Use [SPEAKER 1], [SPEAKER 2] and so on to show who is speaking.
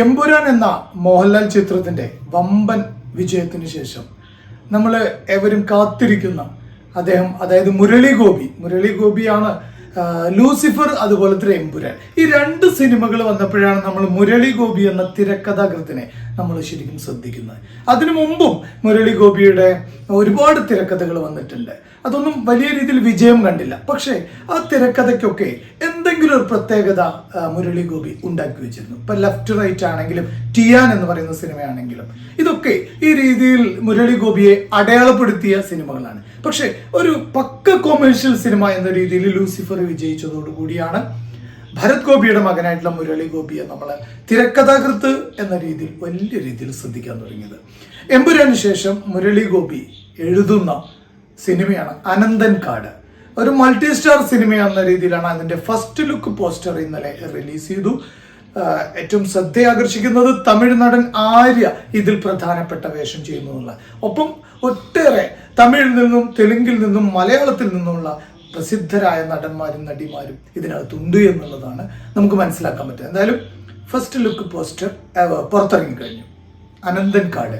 [SPEAKER 1] എമ്പുരാൻ എന്ന മോഹൻലാൽ ചിത്രത്തിന്റെ വമ്പൻ വിജയത്തിന് ശേഷം നമ്മൾ ഏവരും കാത്തിരിക്കുന്ന അതായത് മുരളി ഗോപിയാണ് ലൂസിഫർ, അതുപോലെ തന്നെ എമ്പുരാൻ. ഈ രണ്ട് സിനിമകൾ വന്നപ്പോഴാണ് നമ്മൾ മുരളി ഗോപി എന്ന തിരക്കഥാകൃത്തിനെ നമ്മൾ ശരിക്കും ശ്രദ്ധിക്കുന്നത്. അതിനു മുമ്പും മുരളി ഗോപിയുടെ ഒരുപാട് തിരക്കഥകൾ വന്നിട്ടുണ്ട്. അതൊന്നും വലിയ രീതിയിൽ വിജയം കണ്ടില്ല. പക്ഷേ ആ തിരക്കഥയ്ക്കൊക്കെ എന്തെങ്കിലും ഒരു പ്രത്യേകത മുരളി ഗോപി ഉണ്ടാക്കി വെച്ചിരുന്നു. ഇപ്പൊ ലെഫ്റ്റ് റൈറ്റ് ആണെങ്കിലും ടിയാൻ എന്ന് പറയുന്ന സിനിമയാണെങ്കിലും ഇതൊക്കെ ഈ രീതിയിൽ മുരളി ഗോപിയെ അടയാളപ്പെടുത്തിയ സിനിമകളാണ്. പക്ഷെ ഒരു പക്ക കൊമേഴ്ഷ്യൽ സിനിമ എന്ന രീതിയിൽ ലൂസിഫർ വിജയിച്ചതോടുകൂടിയാണ് ഭരത് ഗോപിയുടെ മകനായിട്ടുള്ള മുരളി ഗോപിയെ നമ്മൾ തിരക്കഥാകൃത്ത് എന്ന രീതിയിൽ വലിയ രീതിയിൽ ശ്രദ്ധിക്കാൻ തുടങ്ങിയത്. എമ്പുരാന് ശേഷം മുരളി ഗോപി എഴുതുന്ന സിനിമയാണ് അനന്തൻ കാട്. ഒരു മൾട്ടി സ്റ്റാർ സിനിമ എന്ന രീതിയിലാണ് അതിന്റെ ഫസ്റ്റ് ലുക്ക് പോസ്റ്റർ ഇന്നലെ റിലീസ് ചെയ്തു. ഏറ്റവും ശ്രദ്ധയാകർഷിക്കുന്നത് തമിഴ് നടൻ ആര്യ ഇതിൽ പ്രധാനപ്പെട്ട വേഷം ചെയ്യുന്നു. ഒപ്പം ഒട്ടേറെ തമിഴിൽ നിന്നും തെലുങ്കിൽ നിന്നും മലയാളത്തിൽ നിന്നുമുള്ള പ്രസിദ്ധരായ നടന്മാരും നടിമാരും ഇതിനകത്തുണ്ട് എന്നുള്ളതാണ് നമുക്ക് മനസ്സിലാക്കാൻ പറ്റുക. എന്തായാലും ഫസ്റ്റ് ലുക്ക് പോസ്റ്റർ പുറത്തിറങ്ങി കഴിഞ്ഞു. അനന്തൻ കാട്